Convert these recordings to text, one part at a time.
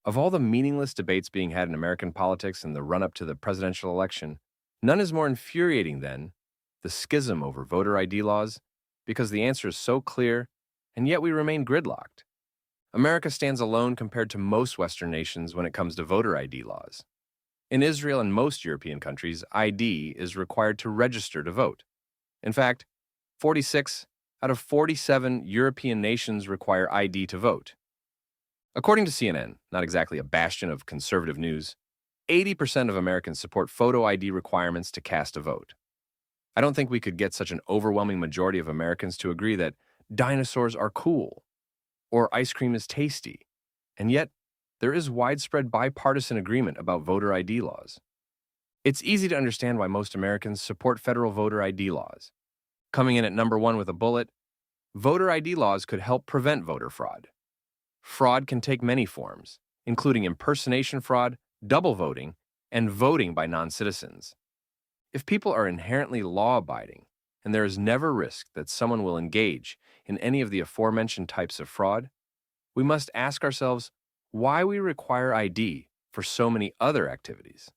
Of all the meaningless debates being had in American politics in the run-up to the presidential election, none is more infuriating than the schism over voter ID laws, because the answer is so clear, and yet we remain gridlocked. America stands alone compared to most Western nations when it comes to voter ID laws. In Israel and most European countries, ID is required to register to vote. In fact, 46 out of 47 European nations require ID to vote. According to CNN, not exactly a bastion of conservative news, 80% of Americans support photo ID requirements to cast a vote. I don't think we could get such an overwhelming majority of Americans to agree that dinosaurs are cool or ice cream is tasty, and yet there is widespread bipartisan agreement about voter ID laws. It's easy to understand why most Americans support federal voter ID laws. Coming in at number one with a bullet, voter ID laws could help prevent voter fraud. Fraud can take many forms, including impersonation fraud, double voting, and voting by non-citizens. If people are inherently law-abiding, and there is never risk that someone will engage in any of the aforementioned types of fraud, we must ask ourselves why we require ID for so many other activities.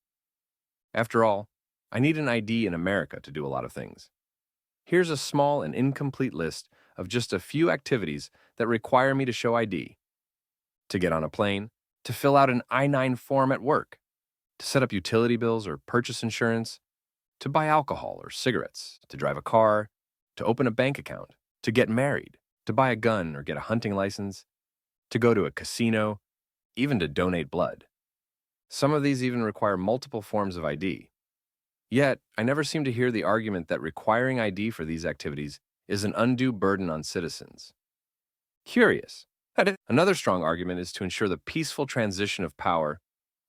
After all, I need an ID in America to do a lot of things. Here's a small and incomplete list of just a few activities that require me to show ID. To get on a plane, to fill out an I-9 form at work, to set up utility bills or purchase insurance, to buy alcohol or cigarettes, to drive a car, to open a bank account, to get married, to buy a gun or get a hunting license, to go to a casino, even to donate blood. Some of these even require multiple forms of ID. Yet, I never seem to hear the argument that requiring ID for these activities is an undue burden on citizens. Curious. Another strong argument is to ensure the peaceful transition of power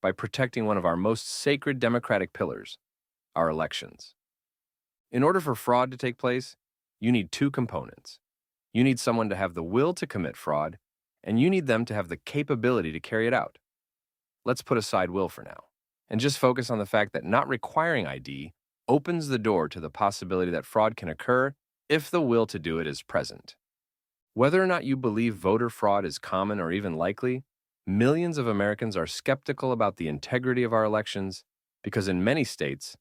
by protecting one of our most sacred democratic pillars, our elections. In order for fraud to take place, you need two components. You need someone to have the will to commit fraud, and you need them to have the capability to carry it out. Let's put aside will for now, and just focus on the fact that not requiring ID opens the door to the possibility that fraud can occur if the will to do it is present. Whether or not you believe voter fraud is common or even likely, millions of Americans are skeptical about the integrity of our elections because in many states,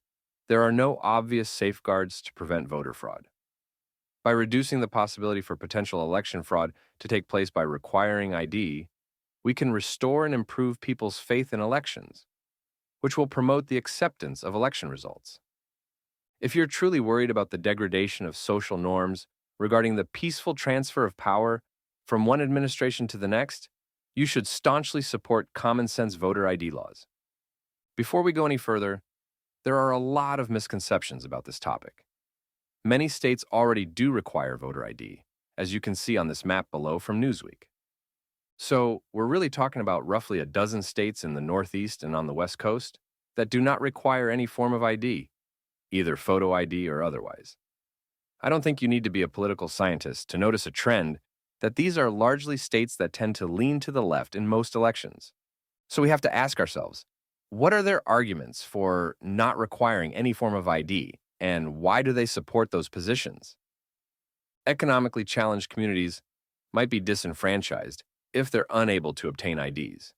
there are no obvious safeguards to prevent voter fraud. By reducing the possibility for potential election fraud to take place by requiring ID, we can restore and improve people's faith in elections, which will promote the acceptance of election results. If you're truly worried about the degradation of social norms regarding the peaceful transfer of power from one administration to the next, you should staunchly support common-sense voter ID laws. Before we go any further, there are a lot of misconceptions about this topic. Many states already do require voter ID, as you can see on this map below from Newsweek. So, we're really talking about roughly a dozen states in the Northeast and on the West Coast that do not require any form of ID, either photo ID or otherwise. I don't think you need to be a political scientist to notice a trend that these are largely states that tend to lean to the left in most elections. So we have to ask ourselves, what are their arguments for not requiring any form of ID, and why do they support those positions? Economically challenged communities might be disenfranchised if they're unable to obtain IDs.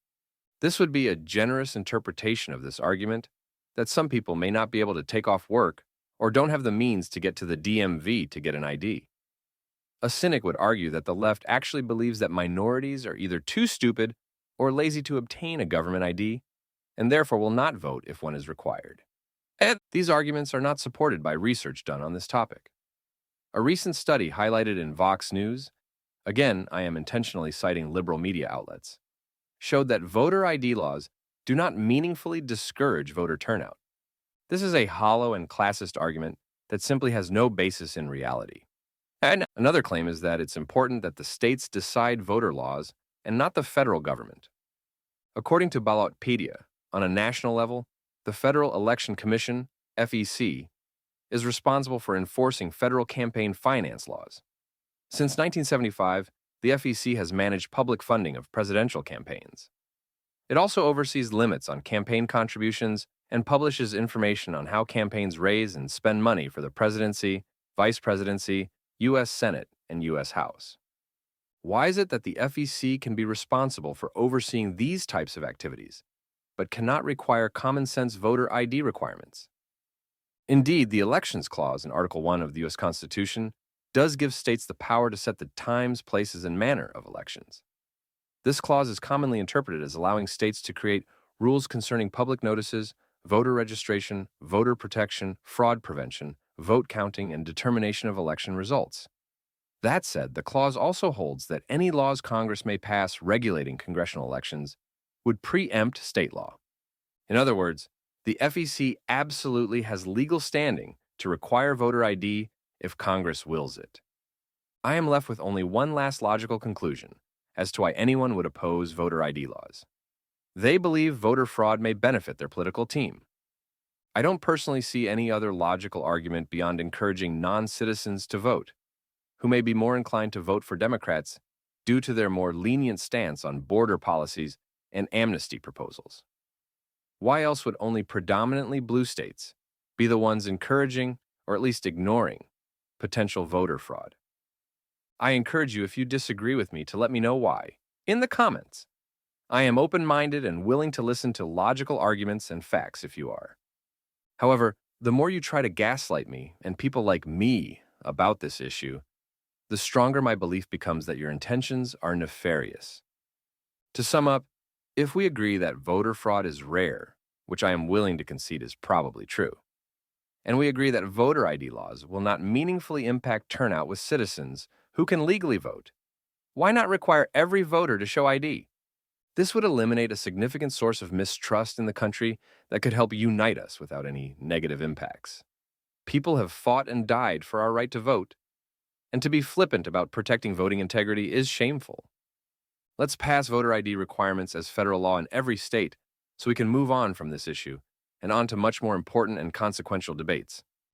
This would be a generous interpretation of this argument that some people may not be able to take off work or don't have the means to get to the DMV to get an ID. A cynic would argue that the left actually believes that minorities are either too stupid or lazy to obtain a government ID, and therefore will not vote if one is required. And these arguments are not supported by research done on this topic. A recent study highlighted in Vox News, again, I am intentionally citing liberal media outlets, showed that voter ID laws do not meaningfully discourage voter turnout. This is a hollow and classist argument that simply has no basis in reality. And another claim is that it's important that the states decide voter laws and not the federal government. According to Ballotpedia, on a national level, the Federal Election Commission, FEC, is responsible for enforcing federal campaign finance laws. Since 1975, the FEC has managed public funding of presidential campaigns. It also oversees limits on campaign contributions and publishes information on how campaigns raise and spend money for the presidency, vice presidency, U.S. Senate, and U.S. House. Why is it that the FEC can be responsible for overseeing these types of activities, but cannot require common sense voter ID requirements? Indeed, the Elections Clause in Article 1 of the U.S. Constitution does give states the power to set the times, places, and manner of elections. This clause is commonly interpreted as allowing states to create rules concerning public notices, voter registration, voter protection, fraud prevention, vote counting, and determination of election results. That said, the clause also holds that any laws Congress may pass regulating congressional elections would preempt state law. In other words, the FEC absolutely has legal standing to require voter ID if Congress wills it. I am left with only one last logical conclusion as to why anyone would oppose voter ID laws. They believe voter fraud may benefit their political team. I don't personally see any other logical argument beyond encouraging non-citizens to vote, who may be more inclined to vote for Democrats due to their more lenient stance on border policies and amnesty proposals. Why else would only predominantly blue states be the ones encouraging, or at least ignoring, potential voter fraud? I encourage you, if you disagree with me, to let me know why in the comments. I am open-minded and willing to listen to logical arguments and facts if you are. However, the more you try to gaslight me and people like me about this issue, the stronger my belief becomes that your intentions are nefarious. To sum up, if we agree that voter fraud is rare, which I am willing to concede is probably true, and we agree that voter ID laws will not meaningfully impact turnout with citizens who can legally vote, why not require every voter to show ID? This would eliminate a significant source of mistrust in the country that could help unite us without any negative impacts. People have fought and died for our right to vote, and to be flippant about protecting voting integrity is shameful. Let's pass voter ID requirements as federal law in every state so we can move on from this issue and on to much more important and consequential debates.